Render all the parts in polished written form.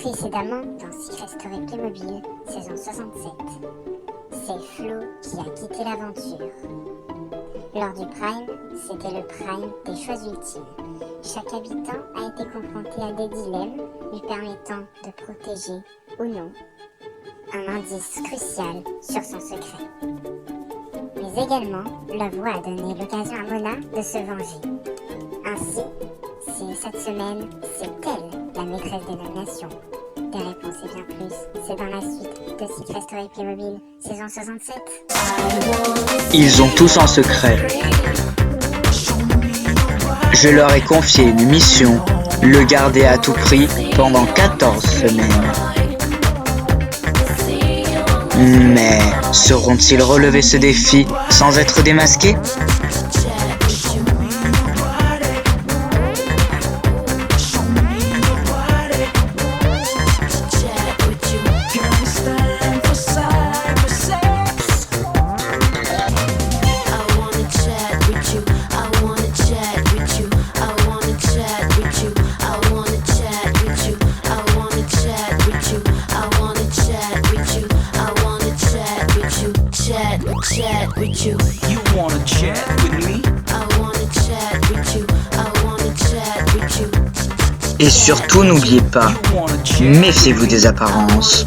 Précédemment dans Secret Story Playmobil, saison 67. C'est Flo qui a quitté l'aventure. Lors du Prime, c'était le Prime des choix ultimes. Chaque habitant a été confronté à des dilemmes lui permettant de protéger ou non un indice crucial sur son secret. Mais également, la voix a donné l'occasion à Mona de se venger. Ainsi, cette semaine, c'est elle la maîtresse des nominations. Des réponses et bien plus, c'est dans la suite de Secret Story Playmobil, saison 67. Ils ont tous un secret. Je leur ai confié une mission, le garder à tout prix pendant 14 semaines. Mais sauront-ils relever ce défi sans être démasqués ? Chat with you. You wanna chat with me? I wanna chat with you. I wanna chat with you. Et surtout n'oubliez pas, méfiez-vous des apparences.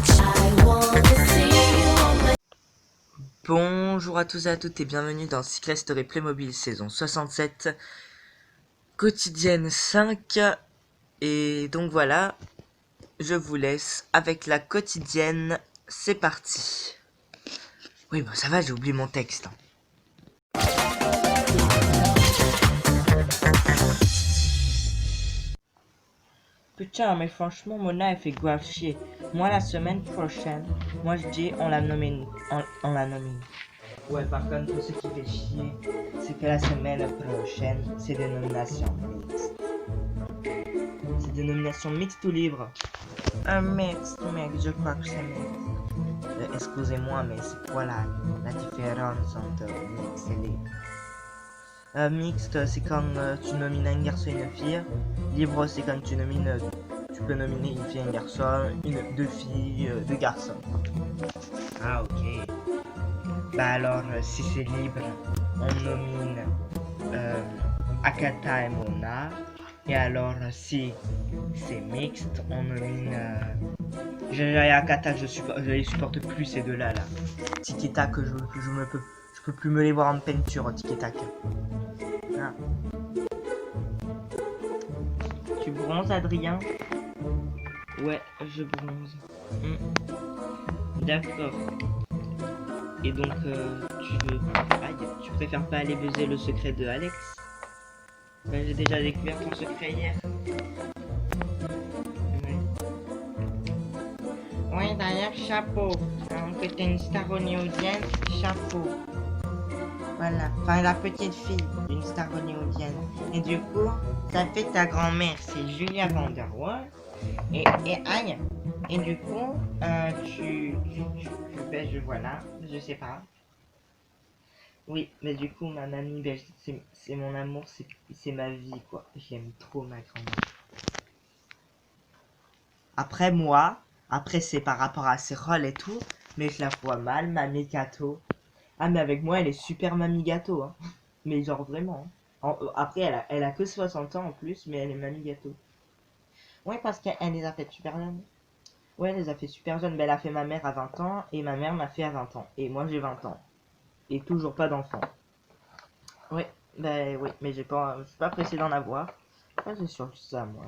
Bonjour à tous et à toutes et bienvenue dans Secret Story Playmobil saison 67, quotidienne 5. Et donc voilà, je vous laisse avec la quotidienne, c'est parti. Oui, bah ça va, j'ai oublié mon texte. Putain, mais franchement, Mona, elle fait grave chier. Moi, la semaine prochaine, moi je dis, on la nomme. Ouais, par contre, ce qui fait chier, c'est que la semaine prochaine, c'est des nominations mixtes. C'est des nominations mixtes ou libres? Mixte, mec, je crois que c'est mixte. Excusez-moi, mais c'est quoi la différence entre mixte et libre? Mixte, c'est quand tu nomines un garçon et une fille. Libre, c'est quand tu peux nominer une fille et un garçon, deux filles, deux garçons. Ah, ok. Bah alors, si c'est libre, on nomine Akata et Mona. Et alors, si c'est mixte, on nomine... Akata, je les supporte plus ces deux-là. Tiki Tac, je peux plus me les voir en peinture, Tiki Tac. Ah. Tu bronzes, Adrien? Ouais, je bronze. D'accord. Et donc, tu préfères pas aller baiser le secret de Alex? Ben, j'ai déjà découvert ton secret hier. Oui, d'ailleurs, chapeau. Que t'es une star hollywoodienne, chapeau. Voilà, enfin la petite fille d'une star hollywoodienne. Et du coup, ça fait ta grand-mère, c'est Julia Vanderwall. Et aïe. Et du coup, voilà, je sais pas. Oui, mais du coup, ma mamie, ben, c'est mon amour, c'est ma vie, quoi. J'aime trop ma grand-mère. Après c'est par rapport à ses rôles et tout, mais je la vois mal, mamie gâteau. Ah, mais avec moi, elle est super mamie gâteau, hein. Mais genre vraiment. Après, elle a que 60 ans en plus, mais elle est mamie gâteau. Ouais, parce qu'elle les a fait super jeunes. Ouais, elle les a fait super jeunes. Ben, elle a fait ma mère à 20 ans, et ma mère m'a fait à 20 ans. Et moi, j'ai 20 ans. Et toujours pas d'enfant. Ouais, ben oui, mais je suis pas pressé d'en avoir. Ouais, c'est sur ça, moi.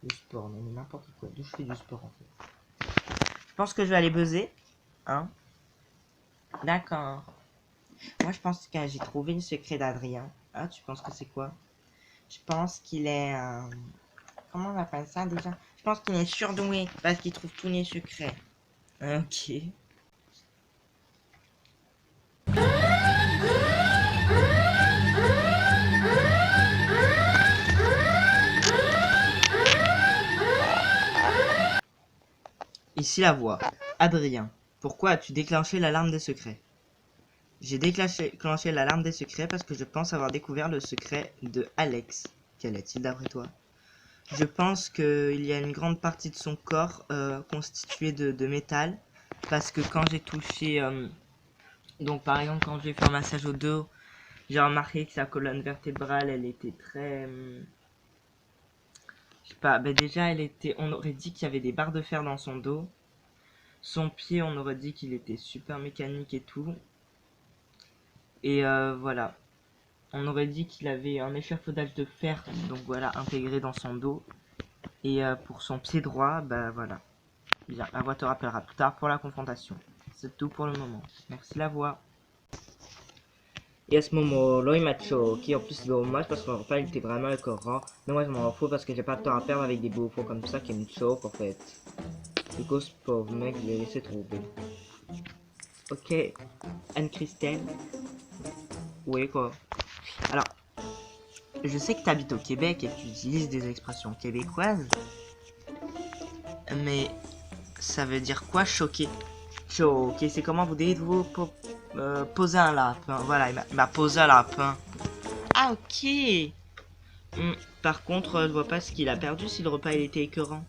Du sport, mais n'importe quoi. D'où je fais du sport, en fait. Je pense que je vais aller buzzer. Hein? D'accord. Moi, je pense que j'ai trouvé le secret d'Adrien. Ah, tu penses que c'est quoi? Je pense qu'il est... Comment on appelle ça, déjà? Je pense qu'il est surdoué, parce qu'il trouve tous les secrets. Ok. Ici la voix. Adrien, pourquoi as-tu déclenché l'alarme des secrets? J'ai déclenché l'alarme des secrets parce que je pense avoir découvert le secret de Alex. Quel est-il d'après toi? Je pense qu'il y a une grande partie de son corps constituée de métal. Parce que quand j'ai touché... donc par exemple quand je vais faire un massage au dos, j'ai remarqué que sa colonne vertébrale, elle était très... je sais pas, bah déjà on aurait dit qu'il y avait des barres de fer dans son dos. Son pied, on aurait dit qu'il était super mécanique et tout. Et voilà. On aurait dit qu'il avait un échafaudage de fer, donc voilà, intégré dans son dos. Et pour son pied droit, bah voilà. Bien, la voix te rappellera plus tard pour la confrontation. C'est tout pour le moment. Merci la voix. Et à ce moment-là, il m'a choqué. En plus, c'est dommage parce que mon repas il était vraiment écœurant. Mais moi, je m'en fous parce que j'ai pas de temps à perdre avec des bouffons comme ça qui me choquent en fait. Du coup, ce pauvre mec, je l'ai laissé trouver. Ok, Anne-Christelle. Oui, quoi. Alors, je sais que tu habites au Québec et que tu utilises des expressions québécoises. Mais ça veut dire quoi choquer? Choquer, c'est comment vous dites-vous poser un lapin? Voilà, il m'a posé un lapin. Ah, ok. Par contre, je vois pas ce qu'il a perdu si le repas il était écœurant.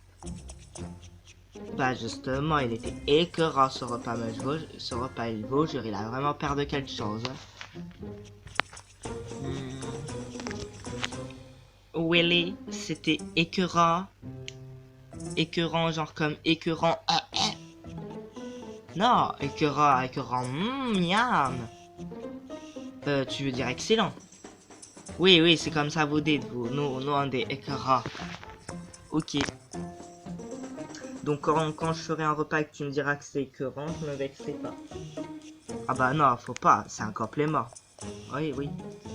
Bah justement, il était écœurant ce repas, mais ce repas il vaut, il a vraiment perdu quelque chose. Willy, c'était écœurant. Écœurant, genre comme écœurant. Non, écœurant, miam. Tu veux dire excellent? Oui, c'est comme ça vous dites, vous. Nous on dit écœurant. Ok. Donc quand je ferai un repas et que tu me diras que c'est écœurant, je me vexerai pas. Ah bah non, faut pas, c'est un complément. Oui,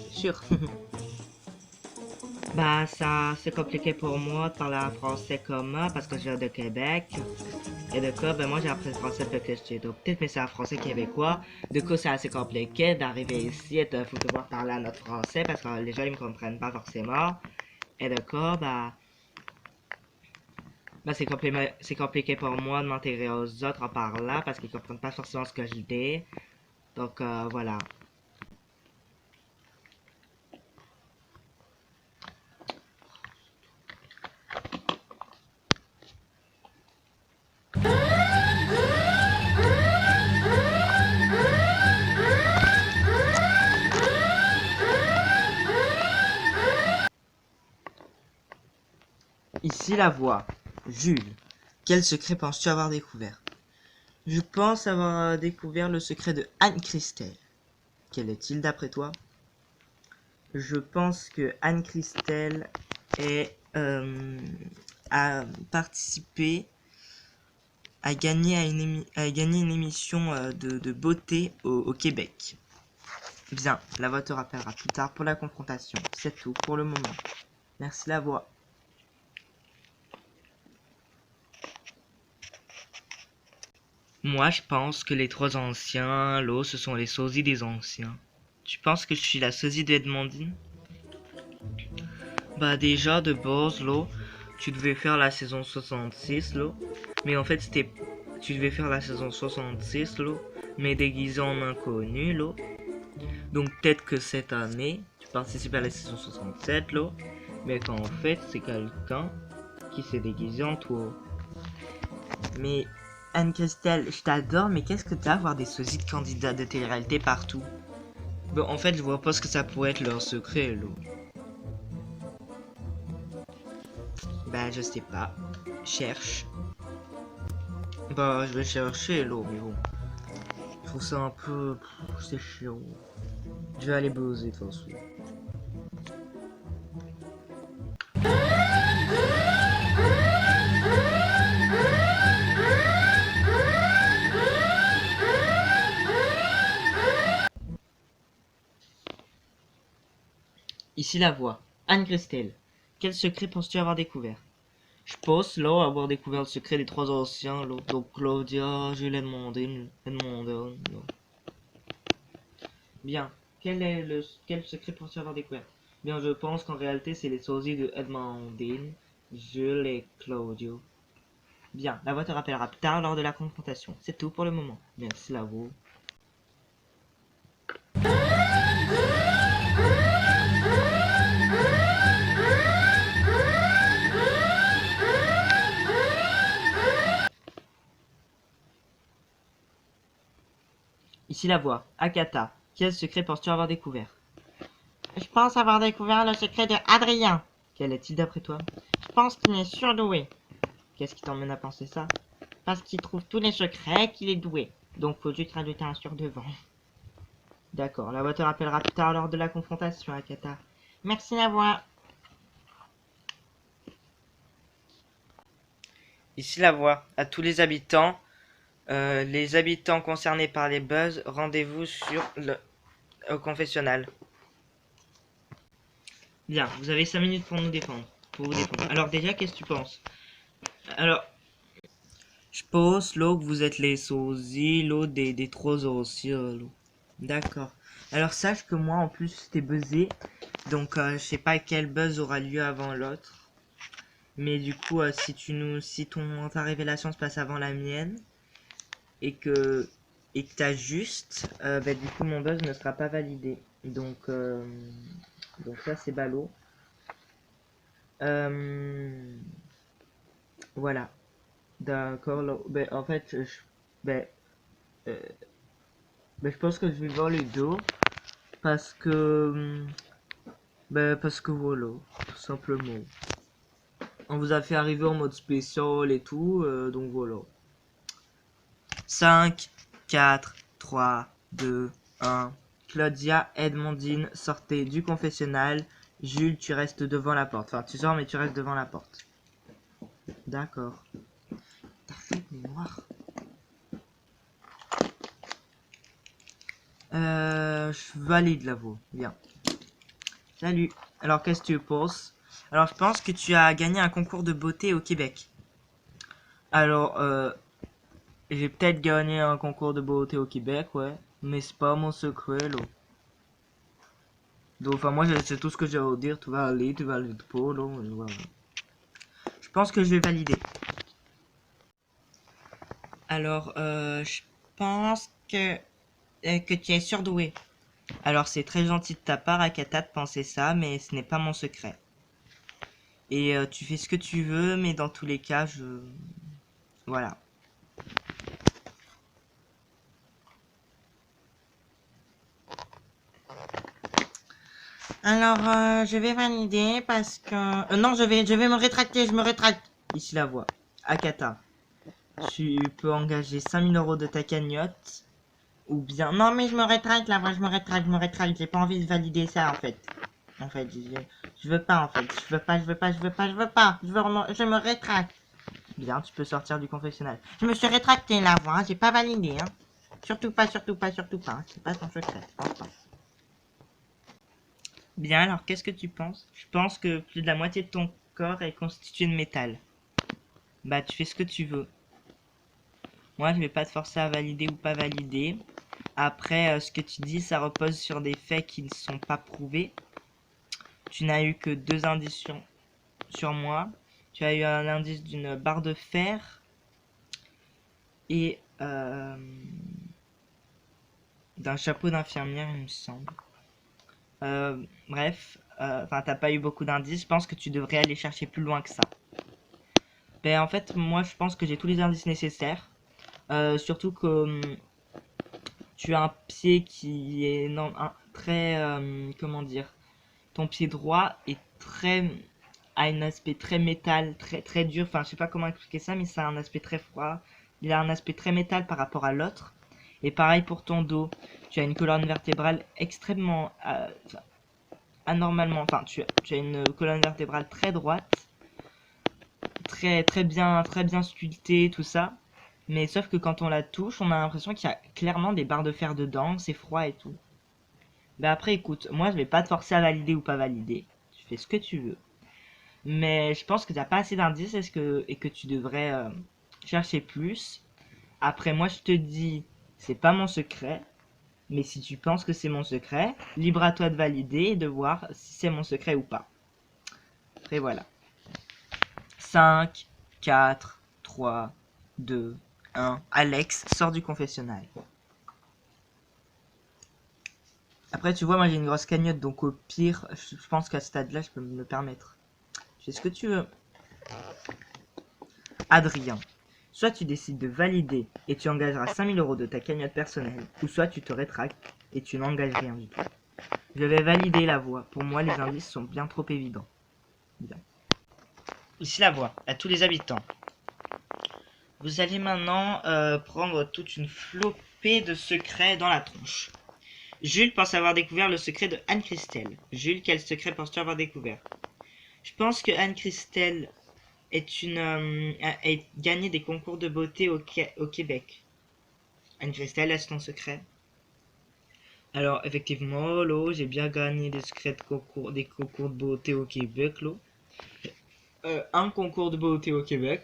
sûr. Bah ça, c'est compliqué pour moi de parler un français commun parce que je viens de Québec. Et de coup, ben moi j'ai appris le français depuis que j'étais tout petit, mais c'est un français québécois. Du coup, c'est assez compliqué d'arriver ici et de pouvoir parler à notre français parce que les gens ils me comprennent pas forcément. Et de coup, bah c'est compliqué pour moi de m'intégrer aux autres en parlant parce qu'ils comprennent pas forcément ce que je dis. Donc voilà. Ici la voix. Jules, quel secret penses-tu avoir découvert? Je pense avoir découvert le secret de Anne-Christelle. Quel est-il d'après toi? Je pense que Anne-Christelle a participé à gagner une émission de beauté au Québec. Bien, la voix te rappellera plus tard pour la confrontation. C'est tout pour le moment. Merci la voix. Moi, je pense que les trois anciens, là, ce sont les sosies des anciens. Tu penses que je suis la sosie de Edmondine? Bah déjà, de base, là, tu devais faire la saison 66, là. Mais en fait, tu devais faire la saison 66, là, mais déguisé en inconnu, là. Donc peut-être que cette année, tu participes à la saison 67, là. Mais qu'en fait, c'est quelqu'un qui s'est déguisé en toi. Mais Anne-Christelle, je t'adore, mais qu'est-ce que t'as à voir des sosies de candidats de télé-réalité partout? Bon, en fait, je vois pas ce que ça pourrait être leur secret, là. Bah, je sais pas. Cherche. Bah, je vais chercher, là, mais bon. Je trouve ça un peu... c'est chiant. Je vais aller buzzer, de toute façon. Ici la voix. Anne-Christelle, quel secret penses-tu avoir découvert? Je pense là avoir découvert le secret des trois anciens, là. Donc Claudia, Jules Edmondine. Bien. Quel secret penses-tu avoir découvert? Bien, je pense qu'en réalité c'est les sosies de Edmondine, Jules et Claudio. Bien, la voix te rappellera plus tard lors de la confrontation. C'est tout pour le moment. Merci la voix. Ici la voix. Akata. Quel secret penses-tu avoir découvert? Je pense avoir découvert le secret de Adrien. Quel est-il d'après toi? Je pense qu'il est surdoué. Qu'est-ce qui t'emmène à penser ça? Parce qu'il trouve tous les secrets, qu'il est doué. Donc faut juste rajouter un sur devant. D'accord, la voix te rappellera plus tard lors de la confrontation, Akata. Merci la voix. Ici la voix. À tous les habitants concernés par les buzz, rendez-vous sur au confessionnal. Bien, vous avez 5 minutes pour nous défendre. Pour vous défendre. Alors déjà, qu'est-ce que tu penses? Alors, je pense là que vous êtes les sosies, l'eau des aussi, l'eau. D'accord. Alors sache que moi en plus t'es buzzé, donc je sais pas quel buzz aura lieu avant l'autre. Mais du coup, si ta révélation se passe avant la mienne et que t'as juste, bah, du coup mon buzz ne sera pas validé. Donc ça c'est ballot. Voilà. D'accord. Ben, en fait, je pense que je vais voir les deux parce que voilà, tout simplement. On vous a fait arriver en mode spécial et tout, donc voilà. 5, 4, 3, 2, 1. Claudia, Edmondine, sortez du confessionnal. Jules, tu restes devant la porte. Enfin, tu sors, mais tu restes devant la porte. D'accord. T'arrêtes, mémoire. Je valide la voix. Bien. Salut. Alors, qu'est-ce que tu penses? Alors, je pense que tu as gagné un concours de beauté au Québec. Alors, j'ai peut-être gagné un concours de beauté au Québec, ouais. Mais c'est pas mon secret, là. Donc, enfin, moi, c'est tout ce que j'ai à vous dire. Tu vas aller, tu valides pas, là. Voilà. Je pense que je vais valider. Alors, je pense que tu es surdoué. Alors, c'est très gentil de ta part, Akata, de penser ça, mais ce n'est pas mon secret. Et tu fais ce que tu veux, mais dans tous les cas, voilà. Alors, je vais valider parce que... non, je vais me rétracter, je me rétracte. Ici la voix. Akata, tu peux engager 5000 € de ta cagnotte. Ou bien... Non, mais je me rétracte, la voix, je me rétracte. J'ai pas envie de valider ça, en fait. Je veux pas, en fait. Je me rétracte. Bien, tu peux sortir du confessionnal. Je me suis rétracté, la voix, j'ai pas validé, hein. Surtout pas. C'est pas ton secret, je pense pas. Bien, alors qu'est-ce que tu penses? Je pense que plus de la moitié de ton corps est constitué de métal. Bah, tu fais ce que tu veux. Moi, je vais pas te forcer à valider ou pas valider. Après, ce que tu dis, ça repose sur des faits qui ne sont pas prouvés. Tu n'as eu que 2 indices sur moi. Tu as eu un indice d'une barre de fer et d'un chapeau d'infirmière, il me semble. Bref, enfin, t'as pas eu beaucoup d'indices. Je pense que tu devrais aller chercher plus loin que ça. Ben, en fait, moi, je pense que j'ai tous les indices nécessaires. Surtout que tu as un pied qui est très, comment dire, ton pied droit est a un aspect très métal, très dur. Enfin, je sais pas comment expliquer ça, mais ça a un aspect très froid. Il a un aspect très métal par rapport à l'autre. Et pareil pour ton dos. Tu as une colonne vertébrale extrêmement anormalement. Enfin, tu as une colonne vertébrale très droite, très bien sculptée, tout ça. Mais sauf que quand on la touche, on a l'impression qu'il y a clairement des barres de fer dedans, c'est froid et tout. Ben après, écoute, moi je vais pas te forcer à valider ou pas valider. Tu fais ce que tu veux. Mais je pense que t'as pas assez d'indices et que tu devrais chercher plus. Après, moi je te dis, c'est pas mon secret. Mais si tu penses que c'est mon secret, libre à toi de valider et de voir si c'est mon secret ou pas. Après voilà. 5, 4, 3, 2, 1. Alex sort du confessionnal. Après, tu vois, moi j'ai une grosse cagnotte, donc au pire, je pense qu'à ce stade-là, je peux me le permettre. Tu fais ce que tu veux. Adrien, Soit tu décides de valider et tu engageras 5000 € de ta cagnotte personnelle, ou soit tu te rétractes et tu n'engages rien du tout. Je vais valider la voie. Pour moi, les indices sont bien trop évidents. Bien. Ici la voie, à tous les habitants. Vous allez maintenant prendre toute une flopée de secrets dans la tronche. Jules pense avoir découvert le secret de Anne-Christelle. Jules, quel secret penses-tu avoir découvert? Je pense que Anne-Christelle a gagné des concours de beauté au Québec. Anne-Christelle, est-ce ton secret? Alors, effectivement, là, j'ai bien gagné des concours de beauté au Québec, là. Un concours de beauté au Québec.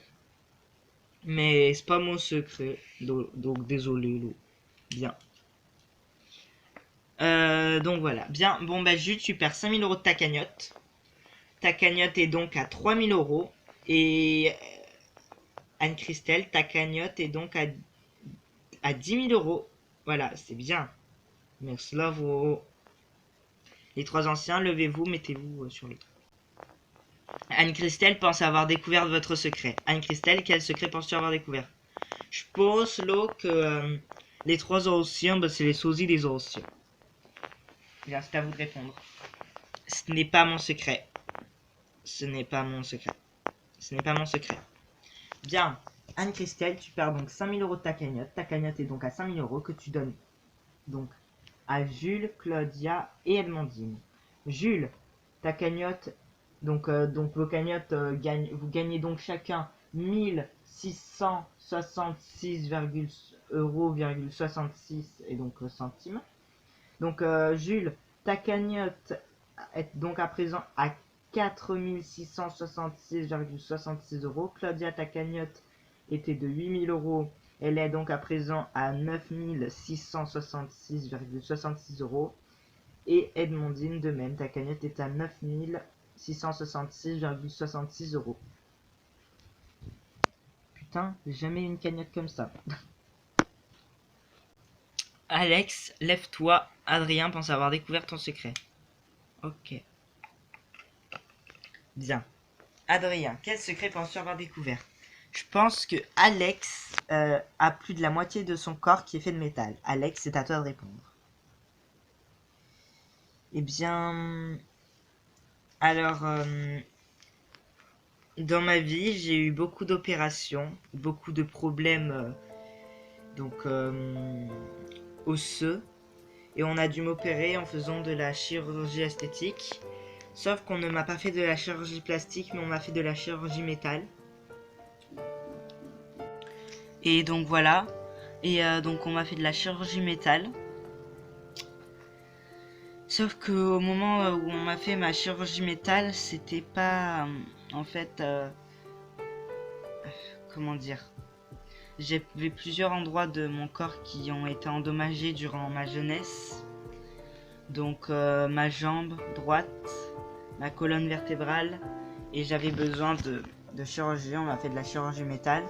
Mais c'est pas mon secret. Donc désolé, là. Bien. Donc voilà. Bien. Bon, bah, Jules, tu perds 5000 € de ta cagnotte. Ta cagnotte est donc à 3000 €. Et Anne-Christelle, ta cagnotte est donc à 10 000 €. Voilà, c'est bien. Merci là, vous. Les trois anciens, levez-vous, mettez-vous sur les trucs. Anne-Christelle pense avoir découvert votre secret. Anne-Christelle, quel secret penses-tu avoir découvert? Je pense là que les trois anciens, bah, c'est les sosies des anciens. Bien, c'est à vous de répondre. Ce n'est pas mon secret. Ce n'est pas mon secret. Ce n'est pas mon secret. Bien, Anne-Christelle, tu perds donc 5000 € de ta cagnotte. Ta cagnotte est donc à 5000 € que tu donnes donc à Jules, Claudia et Edmondine. Jules, ta cagnotte, donc vos cagnottes, vous gagnez donc chacun 1666,66 et donc centimes. Donc Jules, ta cagnotte est donc à présent à 4666,66 €. Claudia, ta cagnotte était de 8000 €. Elle est donc à présent à 9666,66 €. Et Edmondine, de même, ta cagnotte est à 9666,66 €. Putain, j'ai jamais eu une cagnotte comme ça. Alex, lève-toi. Adrien pense avoir découvert ton secret. Ok. Bien. Adrien, quel secret penses-tu avoir découvert? Je pense que Alex a plus de la moitié de son corps qui est fait de métal. Alex, c'est à toi de répondre. Eh bien... Alors... dans ma vie, j'ai eu beaucoup d'opérations, beaucoup de problèmes osseux. Et on a dû m'opérer en faisant de la chirurgie esthétique. Sauf qu'on ne m'a pas fait de la chirurgie plastique, mais on m'a fait de la chirurgie métal. Et donc voilà. Et donc on m'a fait de la chirurgie métal. Sauf que au moment où on m'a fait ma chirurgie métal, c'était pas... en fait... comment dire? J'avais plusieurs endroits de mon corps qui ont été endommagés durant ma jeunesse. Donc ma jambe droite, ma colonne vertébrale. Et j'avais besoin de chirurgie, on m'a fait de la chirurgie métal.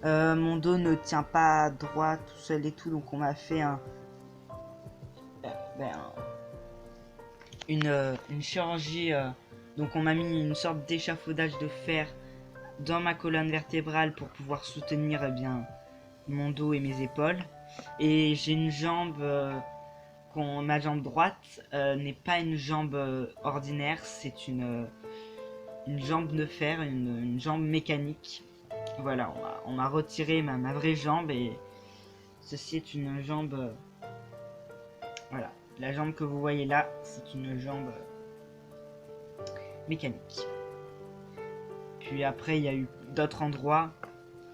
Mon dos ne tient pas droit tout seul et tout, donc on m'a fait une chirurgie. Donc on m'a mis une sorte d'échafaudage de fer dans ma colonne vertébrale pour pouvoir soutenir mon dos et mes épaules. Et j'ai une jambe, ma jambe droite n'est pas une jambe ordinaire, c'est une jambe de fer, une jambe mécanique. Voilà, on m'a retiré ma vraie jambe et ceci est une jambe... voilà, la jambe que vous voyez là, c'est une jambe mécanique. Puis après, il y a eu d'autres endroits,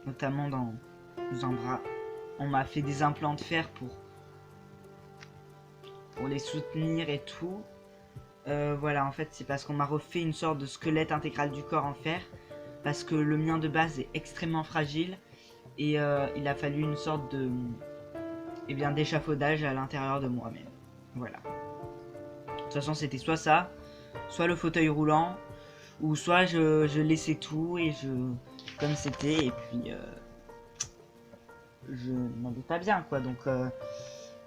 notamment dans un bras. On m'a fait des implants de fer pour les soutenir et tout. Voilà, en fait, c'est parce qu'on m'a refait une sorte de squelette intégral du corps en fer. Parce que le mien de base est extrêmement fragile. Et il a fallu une sorte d'échafaudage à l'intérieur de moi-même. Voilà. De toute façon, c'était soit ça, soit le fauteuil roulant, ou soit je laissais tout et comme c'était, et puis je m'en vais pas bien, quoi. Donc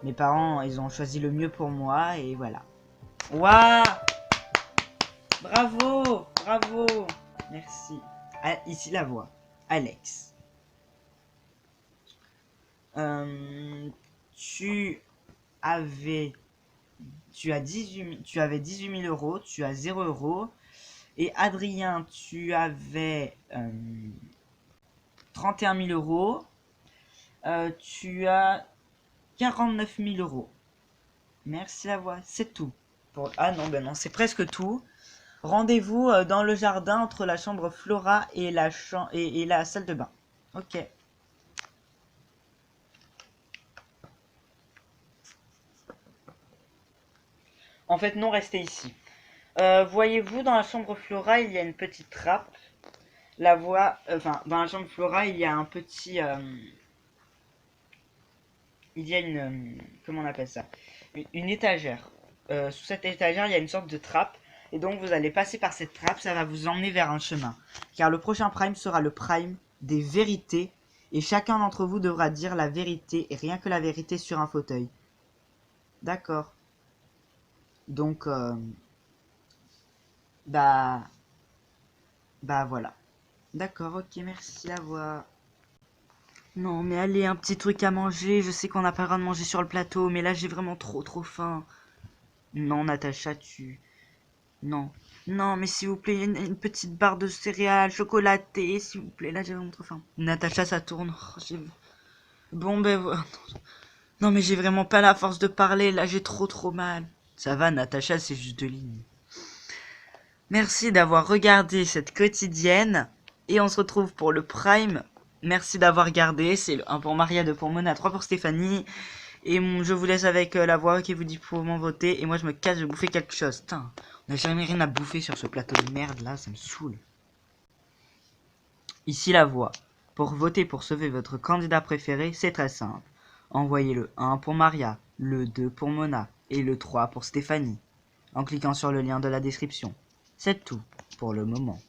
mes parents, ils ont choisi le mieux pour moi, et voilà. Waouh! Bravo! Bravo! Merci. Ah, ici la voix. Alex. Tu avais 18 000 euros, tu as 0 euros. Et Adrien, tu avais 31 000 euros. Tu as 49 000 euros. Merci la voix, c'est tout. Ah non, ben non, c'est presque tout. Rendez-vous dans le jardin entre la chambre Flora et la salle de bain. Ok. En fait, non, restez ici. Voyez-vous, dans la chambre Flora, il y a une petite trappe. Dans la chambre Flora, il y a un petit... il y a une... comment on appelle ça? Une étagère. Sous cette étagère, il y a une sorte de trappe. Et donc, vous allez passer par cette trappe, ça va vous emmener vers un chemin. Car le prochain prime sera le prime des vérités. Et chacun d'entre vous devra dire la vérité, et rien que la vérité sur un fauteuil. D'accord. Donc, bah voilà. D'accord, ok, merci, à voir. Non, mais allez, un petit truc à manger. Je sais qu'on n'a pas le droit de manger sur le plateau, mais là, j'ai vraiment trop faim. Non, Natacha, Non. Non, mais s'il vous plaît, une petite barre de céréales chocolatée, s'il vous plaît. Là, j'ai vraiment trop faim. Natacha, ça tourne. Bon, ben voilà. Non, mais j'ai vraiment pas la force de parler. Là, j'ai trop mal. Ça va, Natacha, c'est juste 2 lignes. Merci d'avoir regardé cette quotidienne. Et on se retrouve pour le prime. Merci d'avoir regardé. C'est le 1 pour Maria, 2 pour Mona, 3 pour Stéphanie. Et je vous laisse avec la voix qui vous dit pour m'en voter. Et moi, je me casse, je vais bouffer quelque chose. Putain, on n'a jamais rien à bouffer sur ce plateau de merde là, ça me saoule. Ici la voix. Pour voter pour sauver votre candidat préféré, c'est très simple. Envoyez le 1 pour Maria, le 2 pour Mona et le 3 pour Stéphanie. En cliquant sur le lien de la description. C'est tout pour le moment.